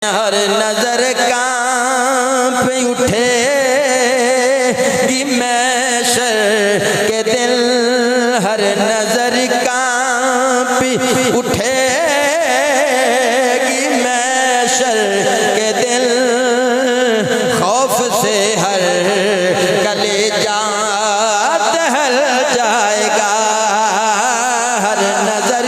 ہر نظر کانپ اٹھے گی محشر کے دل، ہر نظر کانپ اٹھے گی محشر کے دل، خوف سے ہر کلیجہ دہل جائے گا، ہر نظر۔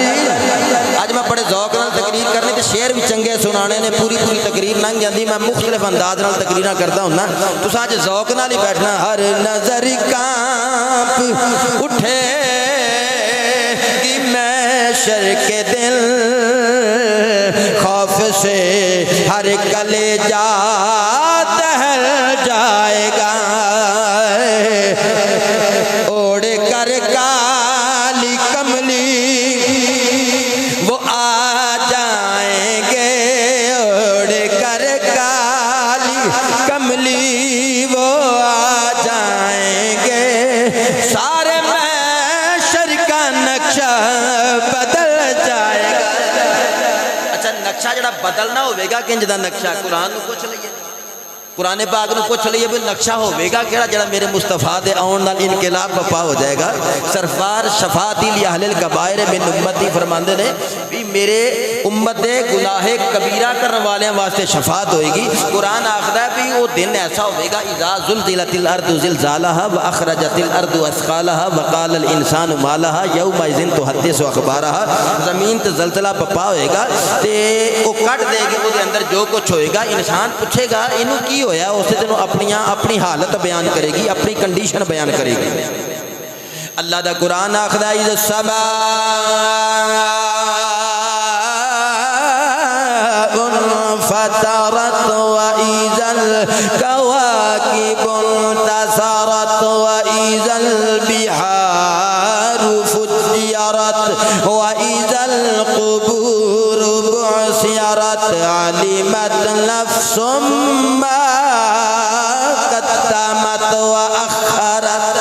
آج میں بڑے ذوق نال تقریر کرنے کے شعر بھی چنگے سنانے نے، پوری تقریر لنگ جاندی، میں مختلف انداز نال تقریراں کرتا ہوں نا، تو آج ذوق نال ہی بیٹھنا۔ ہر نظر کانپ اٹھے گی محشر کے دل، خوف سے ہر کلیجہ دہل جائے گا، اوڑھ کر کالی کملی وہ آ جائیں گے، اوڑھ کر کالی کملی وہ آ جائیں گے، سارے محشر کا نقشہ بدل جائے گا۔ اچھا نقشہ جڑا بدلنا ہوئے گا کہ جدا نقشہ قرآن کو پوچھ لئیے، قرآن پاک نے پوچھ لئیے بھی نقشہ ہوئے گا کیڑا جڑا میرے مصطفیٰ دے آن نال انقلاب بپا ہو جائے گا۔ سرفار شفاعتی لِأَهْلِ الْكَبَائِرِ مِنْ اُمَّتِي فرماندے نے بھی میرے امت دے گناہ کبیرہ کرنے والے واسطے شفاعت ہوئے گی۔ قرآن آخدا ہے بھی وہ دن ایسا ہوئے گا اِذَا زُلْزِلَتِ الْأَرْضُ زِلْزَالَهَا وَأَخْرَجَتِ الْأَرْضُ أَثْقَالَهَا وَقَالَ الْإِنسَانُ مَا لَهَا يَوْمَئِذٍ تُحَدِّثُ أَخْبَارَهَا، زمین تے زلزلہ بپا ہوئے گا تے وہ کٹ دے گی، وہ دے اندر جو کچھ ہوئے گا، انسان پوچھے گا انہوں کی ہویا، اسے دنوں اپنی حالت بیان کرے گی، اپنی کنڈیشن بیان کرے گی۔ اللہ دا قرآن آخدہ اِذَا السَّمَاءُ انفطرت وَإِذَا الْكَوَاكِبُ انتَثَرت وَإِذَا الْبِحَارُ فُجِّرَتْ وَإِذَا الْقُبُورُ بُعْثِرَتْ عَلِمَتْ نَفْسٌ مَّا قَدَّمَتْ وَأَخَّرَتْ۔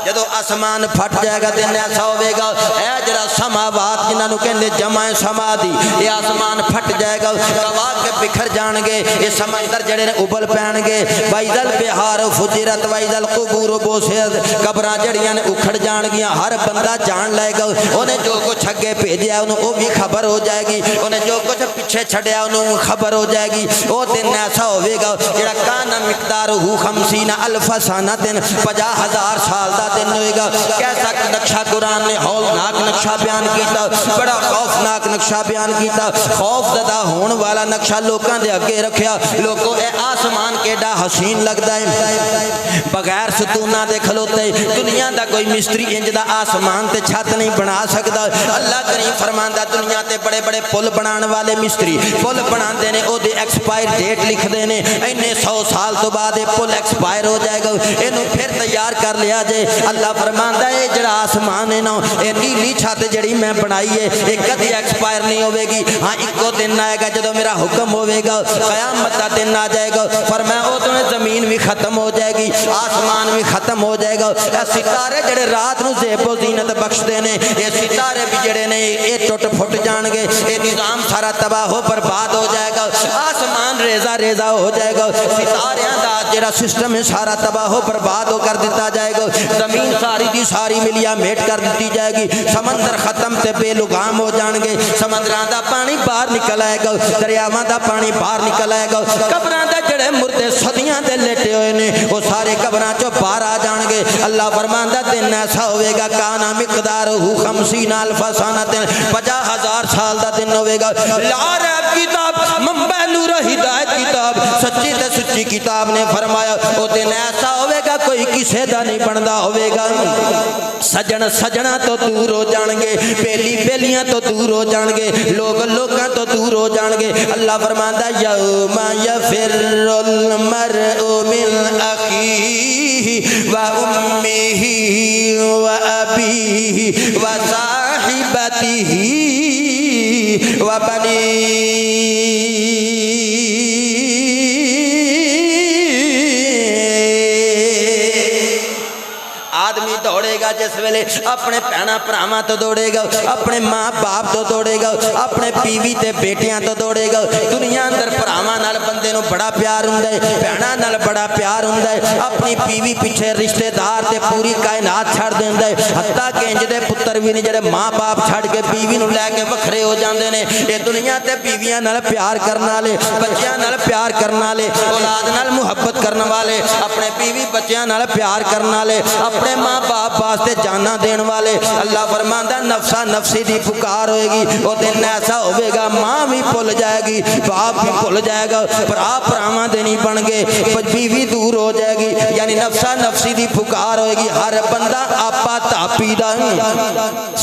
جدو آسمان پھٹ جائے گا دن ایسا ہوئے گا، اے جڑا سماوات جنہاں نو کہندے جمع سما دی، یہ آسمان پھٹ جائے گا، کواکب بکھر جان گے، یہ سمندر جڑے نے ابل پین گے، وَإِذَا الْبِحَارُ فُجِّرَتْ وَإِذَا الْقُبُورُ بُعْثِرَتْ، قبراں جڑیاں نے اکھڑ جان گیاں، ہر بندہ جان لے گا، انہیں جو کچھ اگے بھیجیا انہوں وہ بھی خبر ہو جائے گی، انہیں جو کچھ پیچھے چھڑیا انہوں خبر ہو جائے گی۔ وہ دن ایسا ہوئے گا جڑا کانا مقدارہ 50 الف سنۃ، 50,000 سال دا دن ہوئے گا۔ کیسا نقشہ قرآن نے ہولناک نقشہ بیان کیتا، بڑا خوفناک نقشہ بیان کیتا، خوف زدہ ہون والا نقشہ لوکاں دے اگے رکھیا۔ لوگوں اے آسمان کیڑا حسین لگدا ہے، بغیر ستونہ دے کھلوتے، دنیا دا کوئی مستری انج دا آسمان تے چھت نہیں بنا سکدا۔ اللہ کریم فرماندا دنیا تے بڑے بڑے پل بنان والے مستری پل بناندے نے، او دے ایکسپائر ڈیٹ لکھ دے نے، اینے 100 سال تو بعد یہ پل ایکسپائر ہو جائے گا، اینو پھر تیار کر لیا جائے۔ اللہ فرماندا ہے جڑا آسمان ہے نا، اے نیلی چھت جڑی میں بنائی ہے، یہ کدی ایکسپائر نہیں ہوے گی، ہاں ایکو دن آئے گا جدو میرا حکم ہوئے گا، قیامت دا دن آ جائے گا، فرمایا او تو زمین بھی ختم ہو جائے گی، آسمان بھی ختم ہو جائے گا، اے ستارے جڑے رات نو زیب و زینت بخش دے نے، یہ ستارے بھی جڑے نے یہ ٹوٹ پھٹ جان گے، یہ نظام سارا تباہ ہو برباد ہو جائے گا، آسمان ریزہ ریزہ ہو جائے گا، ستاریاں دا جڑا سسٹم ہے سارا تباہ ہو برباد ہو کر دیتا جائے گا، زمین ساری دی ساری ملیا میٹ کر دیتی جائے گی، سمندر ختم تے بے لگام ہو جان گے، سمندران دا پانی باہر نکل آئے گا، دریاواں دا پانی باہر نکل آئے گا، قبراں دے جڑے مردے صدیاں دے لیٹے ہوئے نے وہ سارے قبراں چوں باہر آ جان گے۔ اللہ فرماندا دن ایسا ہوئے گا کانا مقدارہ 50 الف سنۃ، 50,000 سال دا دن ہوئے گا۔ لا ریب کتاب، منبع نور ہدایت کتاب، سچی تے سچی کتاب نے فرمایا وہ دن ایسا ہوئے گا کوئی کسے دا نہیں بندا ہوئے گا، سجن سجنا تو دور ہو جان گے، بیلی بیلیاں تو دور ہو جان گے، لوگ لوگاں تو دور ہو جان گے۔ اللہ فرماندا یوم یفر المرء من اخیہ و امہ و ابیہ و صاحبتہ و بنیہ۔ آدمی دوڑے گا جس ویلے اپنے بھیناں بھراواں تو دوڑے گا, اپنے ماں باپ تو دوڑے گا, اپنے بیوی تے بیٹیاں تو دوڑے گا. دنیا اندر بھراواں نال بندے نو بڑا پیار ہوندا ہے, بھیناں نال بڑا پیار ہوندا ہے. اپنی بیوی پیچھے رشتہ دار تے پوری کائنات چھڑ دیندا ہے. حتیٰ کہ انج دے پتر وی نہیں جڑے ماں باپ چھڑ کے بیوی نو لے کے وکھرے ہو جاندے نے. اے دنیا تے بیویاں نال پیار کرن والے, بچیاں نال پیار کرن والے, اولاد نال محبت کرن والے, اپنے بیوی بچیاں نال پیار کرن والے, اپنے ماں باپ واسطے جاناں دین والے. اللہ فرماندا نفسا نفسی دی پکار ہوئے گی. او دن ایسا ہوے گا ماں بھی بھول جائے گی, باپ بھی بھول جائے گا, بھرا بھراواں دے نہیں بن گے, بیوی دور ہو جائے گی. یعنی نفسا نفسی دی پکار ہوئے گی. ہر بندہ آپا تاپی دا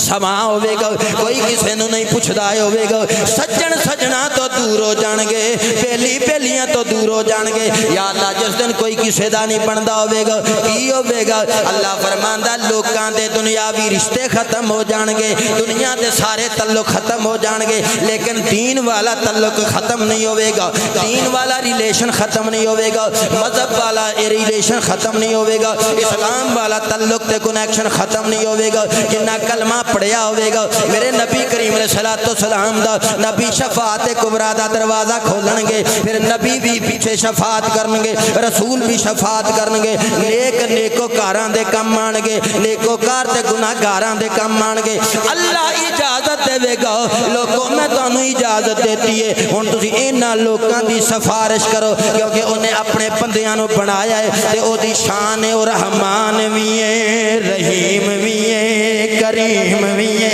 سما ہوے گا, کوئی کسے نو نہیں پوچھدا ہوے گا. سجن سجنا تو دور ہو جان گے, بیلی بیلیاں تو دور ہو جان گے. یا اللہ جس دن کوئی کسے دا نہیں بندا ہوے گا کی ہوے گا؟ اللہ فرماندا لوکاں دے دنیاوی رشتے ختم ہو جان گے, دنیا دے سارے تعلق ختم ہو جان گے, لیکن دین والا تعلق ختم نہیں ہوے گا, دین والا ریلیشن ختم نہیں ہوے گا, مذہب والا ریلیشن ختم نہیں ہوے گا, اسلام والا تعلق تے کنیکشن ختم نہیں ہوے گا. جنہ کلمہ پڑھیا ہوے گا میرے نبی کریم علیہ الصلوۃ والسلام دا, نبی شفاعت کبریٰ دا دروازہ کھولن گے, پھر نبی بھی پیچھے شفاعت کرن گے, رسول بھی شفاعت کرن گے, نیک نیکوکاراں دے کم آن گے, نیکوکار تے گناہگاراں دے کم آن گے. اللہ اجازت دے گا لوگوں میں تانوں اجازت دیتی ہے ہن تسی انہاں لوکاں دی سفارش کرو, کیونکہ انہیں اپنے بندیاں نو بنایا ہے تے او دی شان ہے. او رحمان وی ہے, رحیم وی ہے, کریم وی ہے,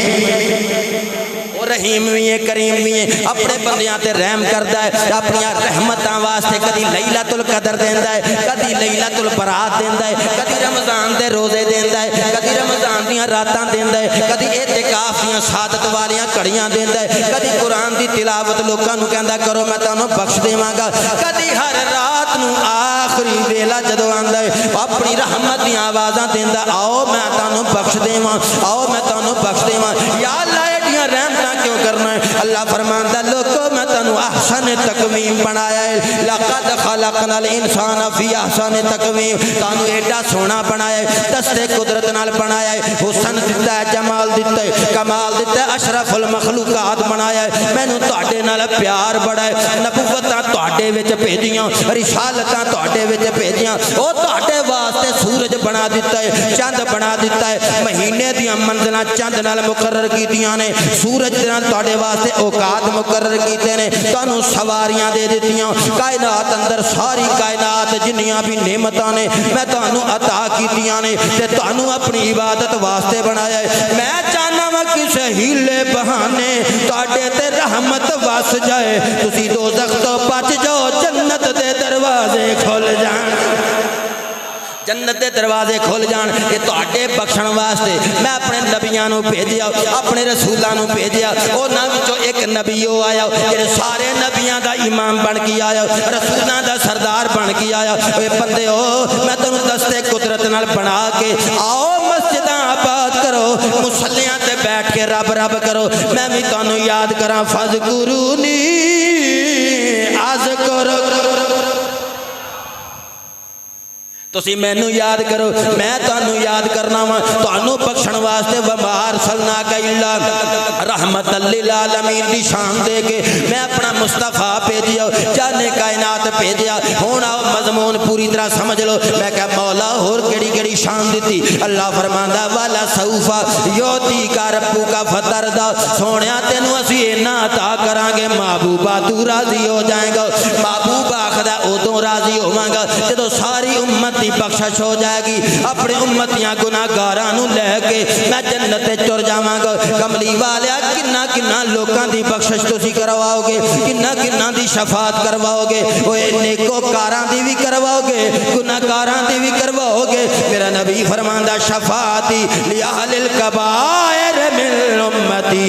رحیم بھی ہے, کریم بھی ہے. اپنے بندیاں تے رحم کردا ہے, اپنی رحمتاں واسطے کدی لیلۃ القدر دیندا ہے, کدی لیلۃ البرات دیندا ہے, کدی رمضان دے روزے دیندا ہے, کدی رمضان دیاں راتاں دیندا ہے, کدی اعتکاف دیاں سعادت والیاں گھڑیاں دیندا ہے, کدی قرآن دی تلاوت لوکاں نو کہندا کرو میں تانوں بخش دیواں گا, کدی ہر رات نو آخری ویلا جدوں آندا ہے اپنی رحمت دیاں آوازاں دیندا, آؤ میں تانوں بخش دیواں, آؤ میں تانوں بخش دیواں. یا اللہ ایڈیاں رحمتاں کیوں کرنا ہے؟ اللہ فرماندا لوکو میں تانوں احسن تقویم بنایا ہے. لقد خلقنا الانسان فی احسن تقویم, تانوں ایڈا سونا بنایا ہے, دستے قدرت نال بنایا ہے, حسن دتا ہے, جمال دتا ہے, کمال دتا ہے, اشرف المخلوقات بنایا ہے. مینوں تہاڈے نال پیار بڑا ہے, نبوتاں تہاڈے وچ بھیجیاں, رسالتاں تہاڈے وچ بھیجیاں. او تہاڈے واسطے سورج بنا دتا ہے, چاند بنا دتا ہے, مہینے دیاں منزلاں چاند نال مقرر کیتیاں نے, سورج نال تہاڈے واسطے اوقات مقرر کیتے نے, تانوں سواریاں دے دتیاں. کائنات اندر ساری کائنات جنیاں بھی نعمتاں نے میں تانوں عطا کیتیاں نے, تے تانوں اپنی عبادت واسطے بنایا ہے. میں چاہنا وا کسے ہیلے بہانے تہاڈے تے رحمت وس جائے, تسی دوزخ تو بچ جاؤ, جنت دے دروازے کھل جان, جنت دے دروازے کھل جان. یہ تہاڈے بخشن واسطے میں اپنے نبیاں نو بھیجیا, اپنے رسولاں نو بھیجیا. انہاں وچوں ایک نبی او آیا جڑے سارے نبیاں دا امام بن کے آیا, رسولاں دا سردار بن کے آیا. اے بندیو میں تانوں دستے قدرت نال بنا کے, آؤ مسجداں آباد کرو, مصلیاں تے بیٹھ کے رب رب کرو. میں بھی تانوں یاد کراں, فذکرونی اذکرکم, تسی مینوں یاد کرو میں تانوں یاد کرنا وا, تانوں بخشن واسطے. وما ارسلناک الا رحمت للعالمین دی شان دے کے میں اپنا مصطفیٰ بھیجیا, جانے کائنات بھیجیا. ہن آؤ مضمون پوری طرح سمجھ لو. میں کہ مولا ہور کیڑی کیڑی شان دتی؟ اللہ فرماندا والا سوف یعطیک ربک فترضی, سونیا تینوں اسی اینا عطا کراں گے محبوبا تو راضی ہو جائے گا. محبوب آکھدا اودوں راضی ہوواں گا جدوں ساری امت دی بخشش ہو جائے گی. اپنے امتیاں گناہگاراں نو لے کے میں جنت چر جاواں گا. کملی والیا کنا کنا لوکاں دی بخشش تسی کرواؤ گے, کنا کنا دی شفاعت کرواؤ گے, اوے نیکوکاراں دی بھی کرواؤ گے, گناہگاراں دی بھی کرواؤ گے. میرا نبی فرماندا شفاعتی لأہل الکبائر من امتی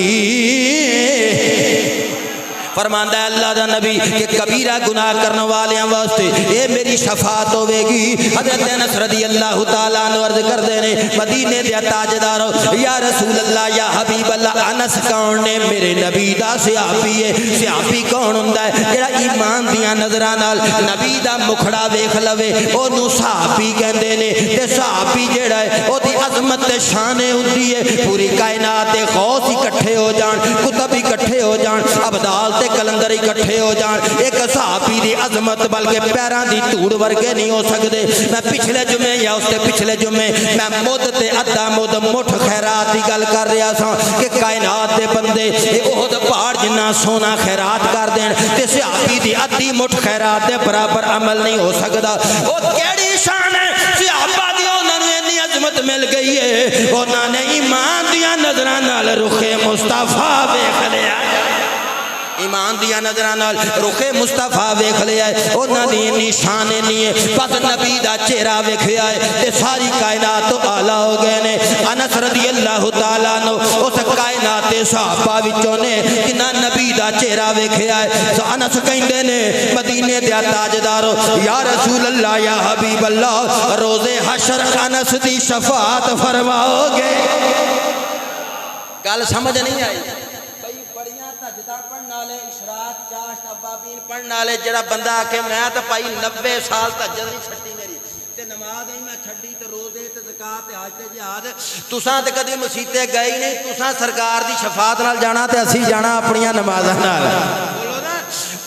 فرماندا ہے اللہ دا نبی کہ کبیرہ گناہ کرنے والیاں واسطے اے میری شفاعت ہوے گی۔ حضرت انس رضی اللہ تعالیٰ عنہ عرض کردے نے مدینے دے تاجدار یا رسول اللہ یا حبیب اللہ انس کون نے؟ میرے نبی دا صحابی ہے۔ صحابی کون ہوندا ہے؟ جڑا ایمان دیاں نظراں نال نبی دا مکھڑا ویکھ لوے اونوں صحابی کہندے نے۔ تے صحابی جڑا ہے او دی عظمت تے شان ہوندی ہے، پوری کائنات دے غوث اکٹھے ہو جان، کتب اکٹھے ہو جان، ابدال تے کلندر اکٹھے ہو جان، ایک صحابی دی عظمت بلکہ پیراں دی دھوڑ ورگے نہیں ہو سکدے۔ میں پچھلے جمعے یا اس تے پچھلے جمعے میں مد تے ادھا مد مٹھ خیرات دی گل کر رہا سا کہ کائنات دے بندے احد پہاڑ جنہ سونا خیرات کر دین تے صحابی دی ادھی مٹھ خیرات دے برابر عمل نہیں ہو سکدا۔ او کیڑی شان ہے صحابہ دی، انہاں نوں اتنی عظمت مل گئی ہے، انہاں نے ایمان دیاں نظراں نال رخ مصطفیٰ ویکھ لیا، ایمان دیا نظراں نال رخ مصطفیٰ ویکھ لیا ہے، انہاں دی اتنی شان نہیں ہے، بس نبی دا چہرہ ویکھیا ہے تے ساری کائنات تو اعلیٰ ہو گئے نے۔ انس رضی اللہ تعالیٰ عنہ اس کائنات صحابہ وچوں نے جنہاں نبی دا چہرہ ویکھیا ہے، انس کہندے نے مدینے دے تاجدارو یا رسول اللہ یا حبیب اللہ روز حشر انس دی شفاعت فرماؤ گے۔ گل سمجھ نہیں آئی؟ پڑھنے والے اشراق چاشت ابابین پڑھنے والے جڑا بندہ آکے میں تو پائی 90 سال تہجد نہیں چھٹی میری تے نماز نہیں میں چھڈی تے روزے تے زکات تے حج تے جہاد، تساں تے کدی مسیتے گئے نہیں، تساں سرکار دی شفاعت نال جانا تے اسی جانا اپنیاں نمازاں نال۔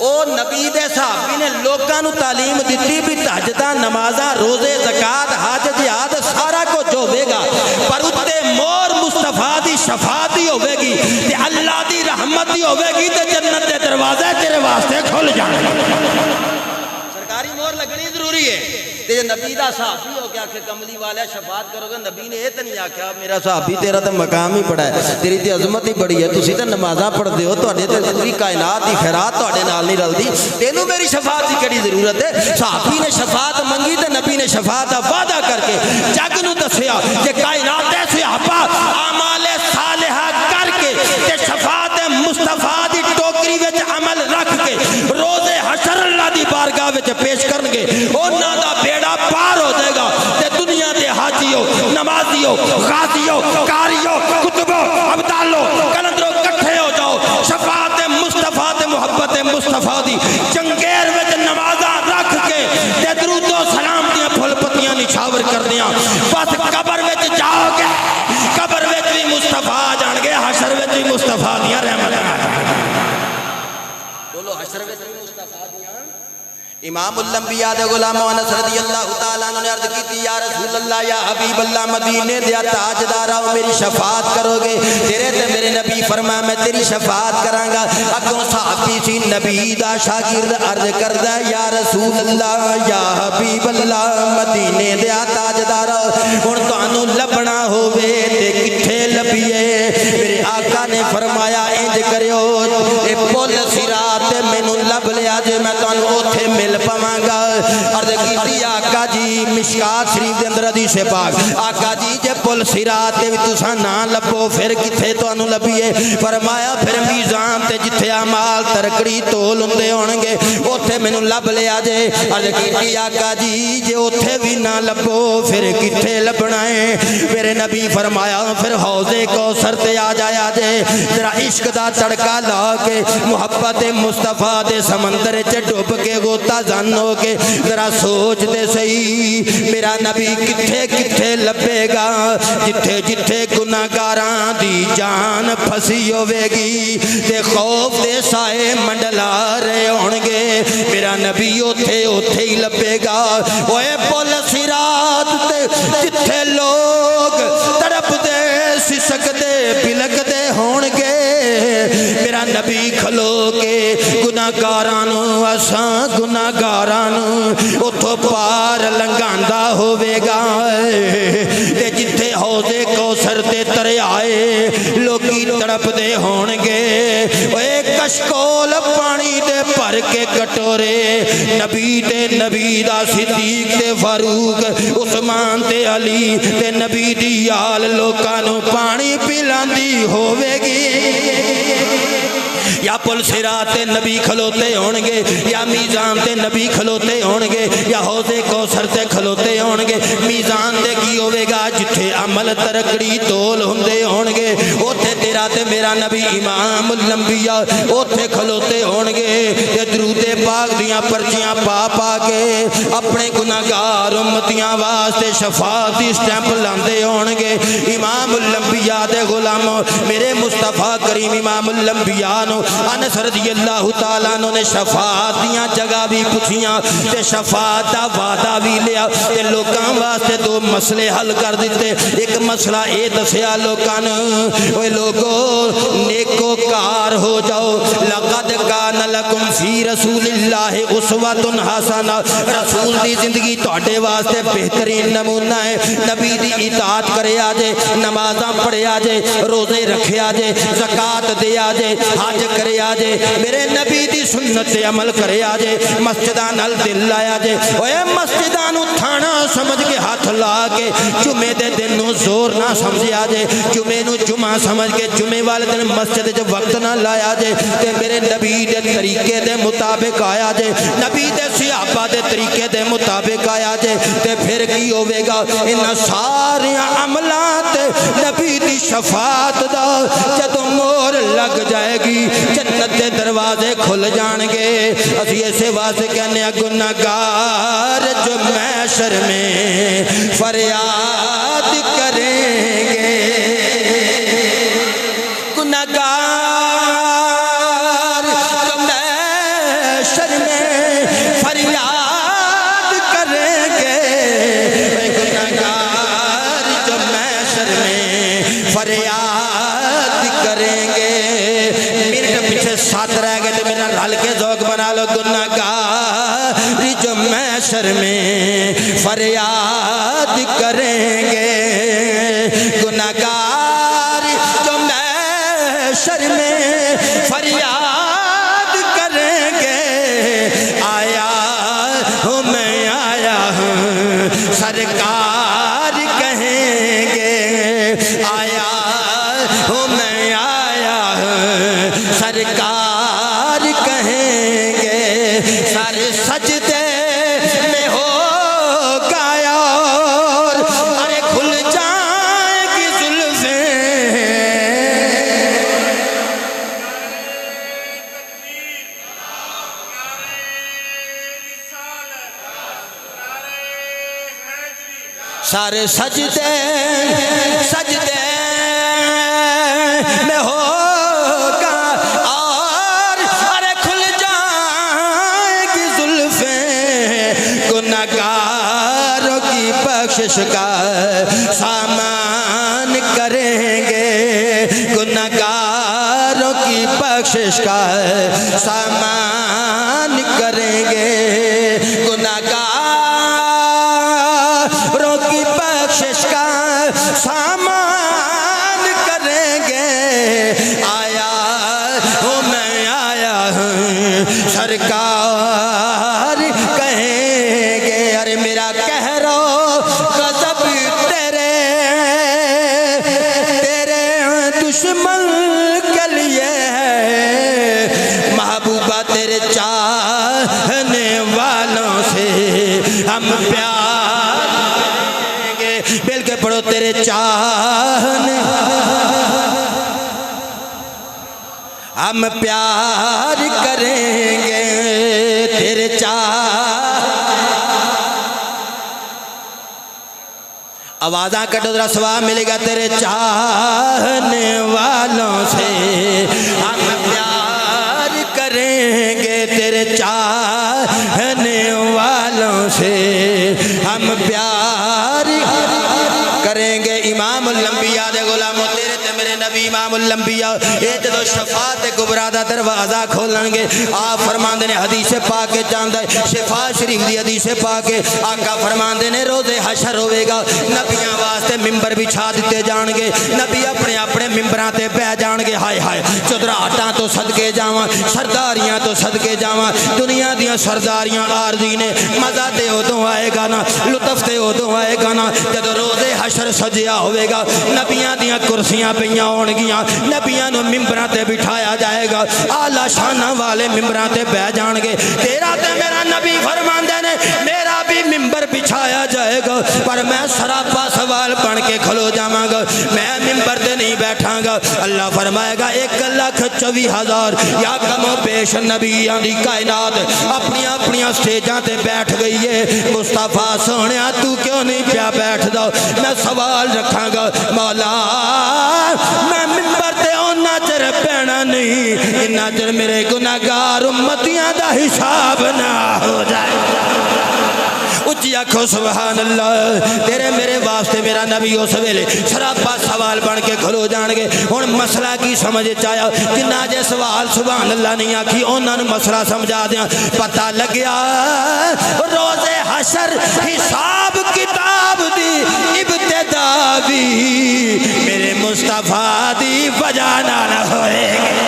او نبی دے صحابی نے لوکاں نو تعلیم دتی بھی تہجداں نمازاں روزے زکات حج جہاد سارا کچھ ہوے گا، پر اُتے مور مصطفیٰ دی شفاعت ہی ہوے گی تے اللہ دی رحمت ہی ہوے گی تے جنت دے دروازے تیرے واسطے کھل جان گے۔ سرکاری مور لگنی ضروری ہے تے نبی دا صحابی ہو کے آکھے کملی والا شفاعت کرو گے، نبی نے یہ تو نہیں آکھیا میرا صحابی تیرا تے مقام ہی بڑا ہے، تیری تے عظمت ہی بڑی ہے، تسی تے نمازاں پڑھدے ہو، تواڈے تے پوری کائنات دی خیرات تواڈے نال نہیں رلدی، تینوں میری شفاعت دی کیڑی ضرورت ہے؟ صحابی نے شفاعت منگی تے نبی نے شفاعت دا وعدہ کر کے جگ نو دسیا کہ کائنات دے صحابہ اعمال صالحہ کر کے تے شفاعت مصطفیٰ دی ٹوکری وچ عمل رکھ کے روز حشر اللہ دی بارگاہ وچ پیش کرنگے، انہاں دا بیڑا پار ہو جائے گا تے دنیا دے حاجیوں نمازیوں غازیوں کاریوں کتبوں ابدالوں کلندروں کٹھے ہو جاؤ، شفاعت مصطفیٰ تے محبت مصطفیٰ دی چنگیر وچ نمازاں رکھ کے تے درود و سلام دیاں پھل پتیاں نچھاور کر دیاں، بس قبر وچ جاؤ گے قبر وچ بھی مصطفیٰ آ جان گے، حشر وچ بھی مصطفیٰ دیاں رحمتاں آ جان گے۔ بولو حشر وچ بھی مصطفیٰ دیاں۔ امام الانبیاء دے غلام انس رضی اللہ تعالیٰ عنہ نے عرض کی تھی یا رسول اللہ یا حبیب اللہ مدینے دیا تاجدارا میری شفاعت کرو گے؟ تیرے تے میرے نبی فرمایا میں تیری شفاعت کراں گا۔ اگوں صحابی سی نبی دا شاگرد عرض کردا یا رسول اللہ یا حبیب اللہ مدینے دیا تاجدارا ہن تانوں لبنا ہووے تے کتھے لبھیے؟ میرے آقا نے فرمایا انج کریو اے پل صراط مینوں لب لیا جے میں تانوں اوتھے مل پواں گا۔ عرض کیتی آقا جی مشکات شریف دے اندر حدیث پاک آقا جی جے پل صراط تے وی تساں نہ لبو پھر کتھے تانوں لبھیے؟ فرمایا پھر میزان تے جتھے اعمال ترکڑی تول ہوندے ہون گے اوتھے مینوں لب لیا جے۔ عرض کیتی آقا جی جے اوتھے وی نہ لبو پھر کتھے لبنا ہے؟ میرے نبی فرمایا پھر حوض کوثر تے آ جایا جے، ذرا عشق دا تڑکا لا کے محبت مصطفیٰ دے سمندر چ ڈوب کے غوطہ زن ہو کے ذرا سوچ دے صحیح میرا نبی کتھے کتھے لبے گا؟ جتھے جتھے گناہگاراں دی جان پھسی ہوے گی تے خوف دے سائے منڈلا رہے ہون گے، میرا نبی اوتھے اوتھے ہی لبے گا۔ اوے پل صراط تے جتھے لوگ تڑپ دے سسک دے بلک دے ہون گے، میرا نبی کھلو کے گناہگاراں نوں اساں گناہگاراں نوں اوتھوں پار لنگاندا ہوے گا تے جتھے حوض کوثر تے دریائے لوکی تڑپ دے ہون گے، اوے کشکول پانی دے بھر کے کٹورے نبی تے نبی دا صدیق تے فاروق عثمان تے علی تے نبی دی آل لوکاں نوں پانی پلاندی ہوے گی۔ یا پل صراط تے نبی کھلوتے ہونگے، یا میزان تے نبی کھلوتے ہونگے، یا حوض کوثر تے کھلوتے ہونگے۔ میزان دے کی ہوئے گا جتھے عمل ترکڑی تول ہوندے ہونگے، اوتھے تیرا تے میرا نبی امام الانبیاء اوتھے کھلوتے ہونگے، تے درود پاک دیاں پرچیاں پا پا کے اپنے گناہگار امتیاں واسطے شفاعت دی سٹیمپ لاندے ہونگے۔ امام الانبیاء دے غلاموں، میرے مصطفیٰ کریم امام الانبیاء نو انس رضی اللہ تعالیٰ عنہ نے شفاعت دیاں جگہ بھی پوچھیاں تے شفاعت دا وعدہ بھی لیا تے لوکاں واسطے دو مسئلے حل کر دیتے۔ ایک مسئلہ اے دسیا لوکاں نوں، اوے لوگو نیکو کار ہو جاؤ، لقد کان لکم فی رسول اللہ اسوۃ حسنہ، رسول دی زندگی تہاڈے واسطے بہترین نمونہ ہے۔ نبی دی اطاعت کرے آجے، نمازاں پڑھے آجے، روزے رکھے آجے، زکاة دے آجے، حج کرے آجے، میرے نبی دی سنت عمل کرے آجے، مسجدان ال دل لائے آجے۔ اوے مسجدان تھانا سمجھ کے ہاتھ لا کے جمعے دے دن نو زور نہ سمجھے آجے، جمعے نو جمعہ سمجھ کے جمعے والے دن مسجد جو وقت نہ لایا جے، تے میرے نبی دے طریقے دے مطابق آیا جے، نبی دے صحابہ دے طریقے دے مطابق آیا جے، تے پھر کی ہوئے گا ان سارے عملات نبی دی شفاعت دا جدو مور لگ جائے گی جنت دے دروازے کھل جان گے۔ اسی ایسے واسطے کہنے گناہگار جو محشر میں فریاد کریں گے، گناہگار جو محشر میں فریاد کریں گے، گناہگار جو محشر میں فریاد کریں گے۔ منٹ پیچھے ساتھ رہ گئے تو میرا رل کے ذوق بنا لو، گناہگار جو محشر میں فریاد کریں گے، گناہگار جو محشر میں فریاد کریں گے، آیا ہوں میں آیا ہوں سرکار کہیں گے، آیا ہوں میں آیا ہوں سرکار کہیں گے، سارے سجدے میں ہو گایا اور ارے کھل جائیں گی زلفیں، سارے سجدے سجدے میں ہوگا اور ارے کھل جائیں گی زلفیں، گناہگاروں کی بخشش کا سامان کریں گے، گناہگاروں کی بخشش کا سامان کریں گے، گناہگاروں کی بخشش کا سامان کریں گے، آیا ہوں میں آیا ہوں سرکار کہیں گے، ارے میرا کہرو غضب تیرے دشمن کے لیے ہے، محبوبہ تیرے چاہنے والوں سے ہم پیار کریں گے، مل کے پڑھو تیرے چاہنے ہم پیار کریں گے، تیرے آوازاں کٹو ذرا ثواب ملے گا، تیرے چاہنے والوں سے ہم پیار کریں گے، تیرے چاہنے والوں سے ہم پیار کریں گے۔ امام الانبیاء دے غلاموں، تیرے تے میرے نبی امام الانبیاء اے جدو شفاعت کبریٰ دا دروازہ کھولن گے، آپ فرماندے نے حدیث پاک چاندہ شفاء شریف دی حدیث پاک آقا فرماندے نے روز حشر ہوئے گا، نبیاں واسطے ممبر بچھا دیتے جان گے، نبی اپنے اپنے ممبراں تے بہ جان گے، ہائے ہائے چودراہٹاں تو صدقے جاواں، سرداریاں تو صدقے جاواں، دنیا دیاں دیاں سرداریاں عارضی نے مزہ تے ادوں آئے گا نا لطف تے ادوں آئے گا نا جب روزے حشر سجیا ہوئے گا نبیاں دیاں کرسیاں پیاں ہون گیاں نبیاں نو ممبراں تے بٹھایا جائے گا اعلیٰ شانہ والے ممبراں تے بہ جان گے تیرا تے میرا نبی فرماندے نے میرا بھی ممبر بچھایا جائے گا پر میں سراپا سوال بن کے کھلو جاواں گا میں ممبر تے نہیں بیٹھاں گا اللہ فرمائے گا 1,24,000 یا کم و بیش نبیاں دی کائنات اپنی اپنی سٹیجاں تے بیٹھ گئی ہے مصطفیٰ سونیا تو کیوں نہیں پیا بیٹھ دا میں سوال رکھاں گا مولا میں ممبر تے اونا چر پینا نہیں انہا چر میرے گناہگار امتیاں دا حساب نہ ہو جائے اچھی آنکھو سبحان اللہ تیرے میرے واسطے میرا نبی اس ویلے سراپا سوال بن کے کھلو جان گے ہن مسئلہ کی سمجھ چاہیا جنہ جے سوال سبحان اللہ نہیں آکھی انہاں نوں مسئلہ سمجھا دیاں پتہ لگیا روز حشر حساب کتاب دی ابتدا بھی میرے مصطفیٰ دی وجہ نال ہوئے گے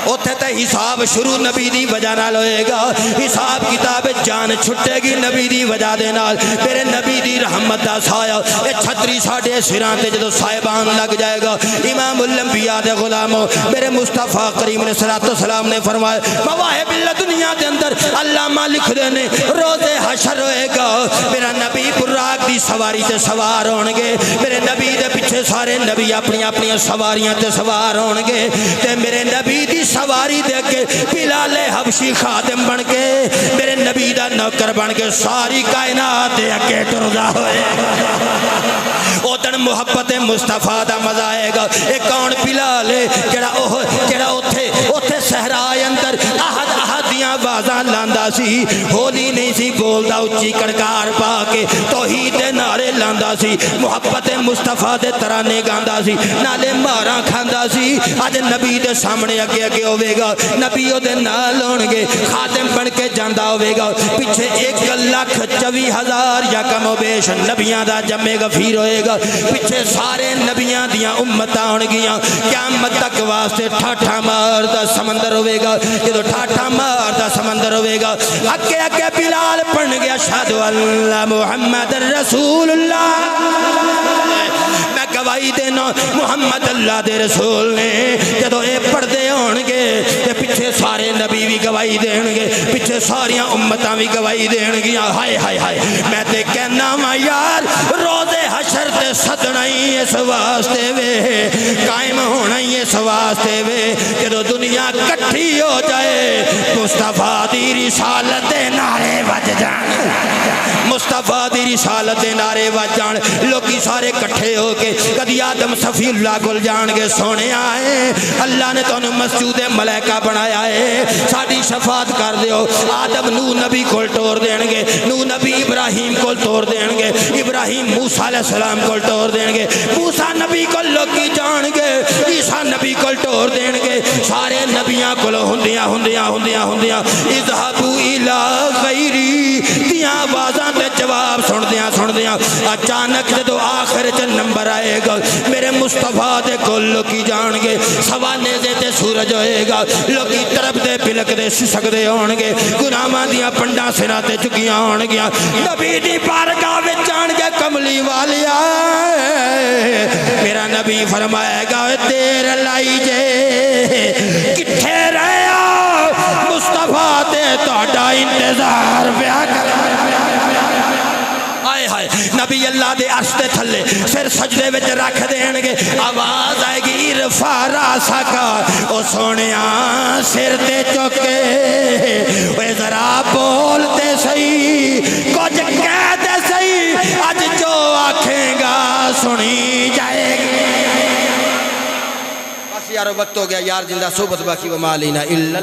اتھے تے حساب شروع نبی دی وجہ نال ہوئے گا حساب کتاب جان چھٹے گی نبی دی وجہ دے نال میرے نبی دی رحمت دا سایہ اے چھتری ساڑھے سران تے جدو سائبان لگ جائے گا امام الانبیاء دے غلاموں میرے مصطفیٰ کریم نے صلی اللہ علیہ وسلم نے فرمایا مواہب اللہ دنیا دے اندر علامہ لکھ دینے روز حشر ہوئے گا میرا نبی براق دی سواری تے سوار ہونگے میرے نبی دے پیچھے سارے نبی اپنی اپنی سواریاں تے سوار ہونگے تے میرے نبی دی سواری دے کے بلال حبشی خادم بن کے میرے نبی دا نوکر بن کے ساری کائنات دے اگے ٹردا ہوئے اوتن محبت مصطفیٰ دا مزہ آئے گا ایک کون بلال ہے جڑا اوتھے صحرائے اندر احدیاں آوازاں لاندا سی ہولی نہیں سی بولدا اچھی کڑکار پا کے توحید دے نعرے لاندا سی محبت مصطفیٰ دے ترانے گاندا سی نالے ماراں کھاندا سی اج نبی دے سامنے اگے اگے ہوئے گا نبی دے نال ہونگے خادم بن کے جاندا ہوئے گا پیچھے 1,24,000 یا کم و بیش نبیاں دا جمع غفیر ہوئے گا پیچھے سارے نبیاں دیاں امتاں ہونگیاں قیامت تک واسطے ٹھاٹھا مار دا سمندر ہوئے گا جدو ٹھاٹھا مار دا سمندر ہوئے گا اکے اکے بلال پڑھ گیا اشہد اللہ محمد رسول اللہ میں گواہی دینا محمد اللہ دے رسول نے جدو اے پردے ہونگے تے پیچھے سارے نبی بھی گواہی دینگے پیچھے ساریاں امتاں بھی گواہی دینگیاں ہائے ہائے ہائے میں تے کہنا ماں یار روز حشر تے صدنا ہی اس واسطے وے قائم ہونا ہی اس واسطے وے جدو دنیا کٹھی ہو جائے مصطفیٰ دی رسالت نعرے بج جان مصطفیٰ دی رسالت نعرے بج جان لوگی سارے کٹھے ہو کے کدی آدم صفی اللہ کل جان گے سونے آئے اللہ نے تو انہوں مسجود ملائکہ بنایا ہے ساڑی شفاعت کر دیو آدم نو نبی کل ٹور دینگے نو نبی ابراہیم کل ٹور دینگے ابراہیم موسیٰ علیہ السلام کل ٹور دینگے موسیٰ نبی کل لوگی جان گے عیسیٰ نبی کل ٹور دینگے سارے نبیاں کل ہندیاں اذہبو الہ غیری دیاں آوازاں تے جواب سن دیاں اچانک جدو آخر چ نمبر آئے گا میرے مصطفیٰ دے کل لوگی جان گے سوانے دے تے سورج ہوئے گا لوگی طرف دے پلک دے سسک دے ہونگے گناہاں دیاں پنڈاں سرا تے چکیاں ہونگیاں نبی دی بارگاہ وچ جان گے کملی والیا میرا نبی فرمائے گا دیر لائی جے کٹھے رہیا مصطفیٰ تے تہاڈا انتظار پیا کر نبی اللہ دے عرش دے تھلے سر سجدے وچ رکھ دینگے آواز آئے گی ارفع راسکا او سونیاں سر تے چکے اے ذرا بولتے صحیح کچھ کہتے صحیح آج جو آنکھیں گا سنی جائے گی بس یارو وقت ہو گیا یار زندہ صحبت باقی وما لینا الا